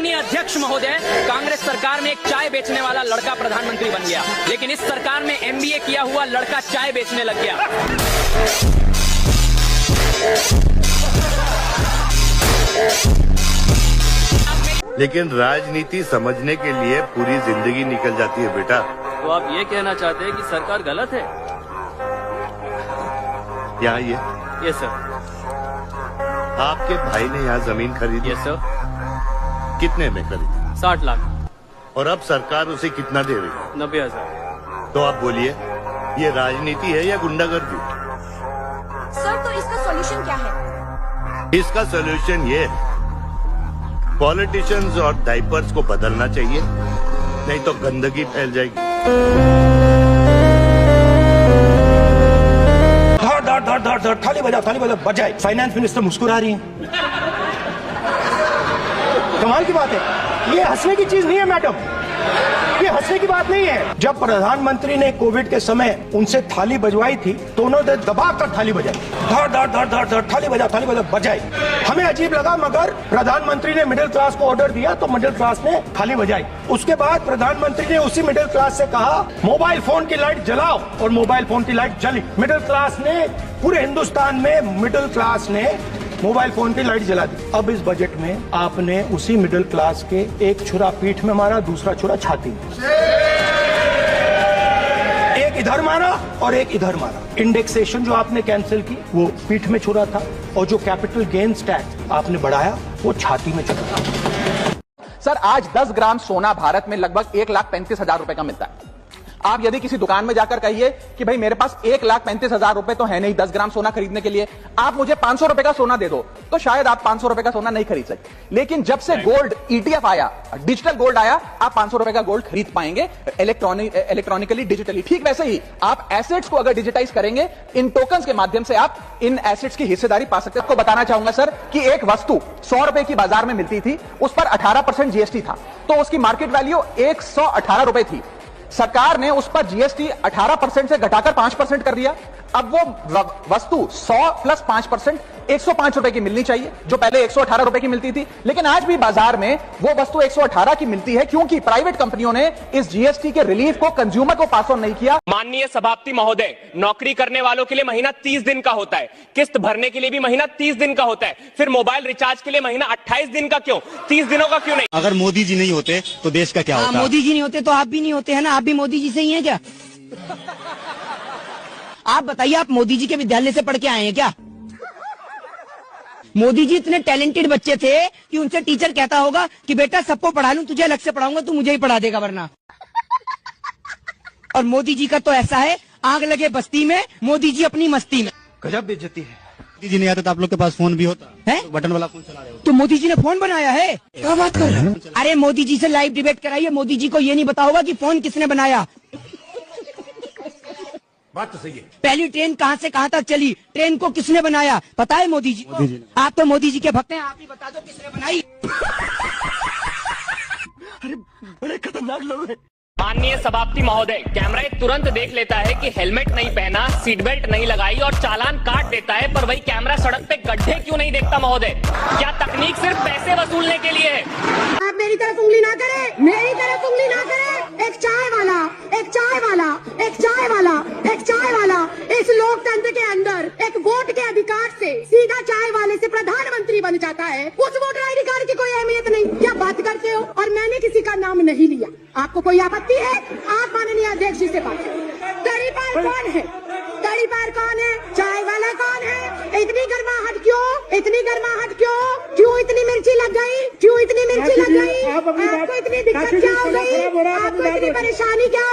माननीय अध्यक्ष महोदय, कांग्रेस सरकार में एक चाय बेचने वाला लड़का प्रधानमंत्री बन गया, लेकिन इस सरकार में एमबीए किया हुआ लड़का चाय बेचने लग गया। लेकिन राजनीति समझने के लिए पूरी जिंदगी निकल जाती है बेटा। तो आप ये कहना चाहते हैं कि सरकार गलत है? यहाँ यस सर। आपके भाई ने यहाँ जमीन खरीदी? Yes sir. कितने में खरीदी? 60 लाख। और अब सरकार उसे कितना दे रही है? 90,000। तो आप बोलिए, ये राजनीति है या गुंडागर्दी? सर, तो इसका सॉल्यूशन क्या है? इसका सॉल्यूशन ये है, पॉलिटिशियंस और डायपर्स को बदलना चाहिए, नहीं तो गंदगी फैल जाएगी। धड़ थाली बजाए। फाइनेंस मिनिस्टर मुस्कुरा रही है। कमाल की बात है, ये हंसने की चीज नहीं है मैडम, ये हंसने की बात नहीं है। जब प्रधानमंत्री ने कोविड के समय उनसे थाली बजवाई थी तो उन्होंने दबाकर थाली बजाई, धड़ थाली बजाए। हमें अजीब लगा, मगर प्रधानमंत्री ने मिडिल क्लास को ऑर्डर दिया तो मिडिल क्लास ने थाली बजाई। उसके बाद प्रधानमंत्री ने उसी मिडिल क्लास से कहा, मोबाइल फोन की लाइट जलाओ, और मोबाइल फोन की लाइट जली। मिडिल क्लास ने, पूरे हिंदुस्तान में मिडिल क्लास ने मोबाइल फोन की लाइट जला दी। अब इस बजट में आपने उसी मिडिल क्लास के एक छुरा पीठ में मारा, दूसरा छुरा छाती में, एक इधर मारा और एक इधर मारा। इंडेक्सेशन जो आपने कैंसिल की वो पीठ में छुरा था, और जो कैपिटल गेन्स टैक्स आपने बढ़ाया वो छाती में छुरा था। सर, आज 10 ग्राम सोना भारत में लगभग 1,35,000 रुपए का मिलता है। आप यदि किसी दुकान में जाकर कहिए कि भाई मेरे पास 1,35,000 रुपए तो है नहीं 10 ग्राम सोना खरीदने के लिए, आप मुझे 500 रुपए का सोना दे दो, तो शायद आप 500 रुपए का सोना नहीं खरीद सकते। लेकिन जब से गोल्ड ETF आया, डिजिटल गोल्ड आया, आप 500 रुपए का गोल्ड खरीद पाएंगे इलेक्ट्रॉनिकली, डिजिटली। ठीक वैसे ही आप एसेट्स को अगर डिजिटाइज करेंगे, इन टोकन्स के माध्यम से आप इन एसेट्स की हिस्सेदारी पा सकते हैं। आपको बताना चाहूंगा सर कि एक वस्तु 100 रुपए की बाजार में मिलती थी, उस पर 18% GST था, तो उसकी मार्केट वैल्यू 118 रुपए थी। सरकार ने उस पर GST 18% से घटाकर 5% कर दिया। अब वो वस्तु 100 प्लस 5% 105 रुपए की मिलनी चाहिए, जो पहले 118 रुपए की मिलती थी। लेकिन आज भी बाजार में वो वस्तु 118 की मिलती है, क्योंकि प्राइवेट कंपनियों ने इस GST के रिलीफ को कंज्यूमर को पास ऑन नहीं किया। माननीय सभापति महोदय, नौकरी करने वालों के लिए महीना 30 दिन का होता है, किस्त भरने के लिए भी महीना 30 दिन का होता है, फिर मोबाइल रिचार्ज के लिए महीना 28 दिन का क्यों, 30 दिनों का क्यों नहीं? अगर मोदी जी नहीं होते तो देश का क्या होता? मोदी जी नहीं होते तो आप भी नहीं होते, है ना? आप भी मोदी जी से ही हैं क्या? आप बताइए, आप मोदी जी के विद्यालय से पढ़ के आए हैं क्या? मोदी जी इतने टैलेंटेड बच्चे थे कि उनसे टीचर कहता होगा कि बेटा सबको पढ़ा लूं, तुझे अलग से पढ़ाऊंगा, तू मुझे ही पढ़ा देगा वरना। और मोदी जी का तो ऐसा है, आग लगे बस्ती में, मोदी जी अपनी मस्ती में। गजब बेइज्जती है। मोदी जी नहीं आते तो आप लोग के पास फोन भी होता है? तो बटन वाला फोन चला रहे हो तो मोदी जी ने फोन बनाया है? क्या बात कर रहे हैं? अरे मोदी जी से लाइव डिबेट कराइए, मोदी जी को ये नहीं पता होगा कि फोन किसने बनाया। बात तो सही है। पहली ट्रेन कहाँ से कहाँ तक चली, ट्रेन को किसने बनाया पता है? मोदी जी को। आप तो मोदी जी के भक्त हैं, आप ही बता दो किसने बनाई। अरे बड़े खतरनाक लोग हैं। माननीय सभापति महोदय, कैमरा तुरंत देख लेता है कि हेलमेट नहीं पहना, सीट बेल्ट नहीं लगाई और चालान काट देता है, पर वही कैमरा सड़क पे गड्ढे क्यों नहीं देखता महोदय? क्या तकनीक सिर्फ पैसे वसूलने के लिए है? आप मेरी तरफ उंगली ना करें, मेरी तरफ उंगली ना करें। एक चाय वाला, एक चाय वाला, एक चाय वाला, एक चाय वाला इस लोकतंत्र के अंदर एक वोट के अधिकार से सीधा चाय वाले से प्रधानमंत्री बन जाता है। उस वोटर ID कार्ड की कोई अहमियत नहीं। क्या बात करते हो? और मैंने किसी का नाम नहीं लिया। आपको कोई आपत्ति है? आप माननीय अध्यक्ष जी से बात करें। तड़ीपार कौन है? तड़ीपार कौन है? चाय वाला कौन है? इतनी गर्माहट क्यों? इतनी गर्माहट क्यों? क्यों इतनी मिर्ची लग गई? क्यों इतनी मिर्ची लग गई? आपको इतनी दिक्कत क्या हो गई? आपको इतनी परेशानी क्या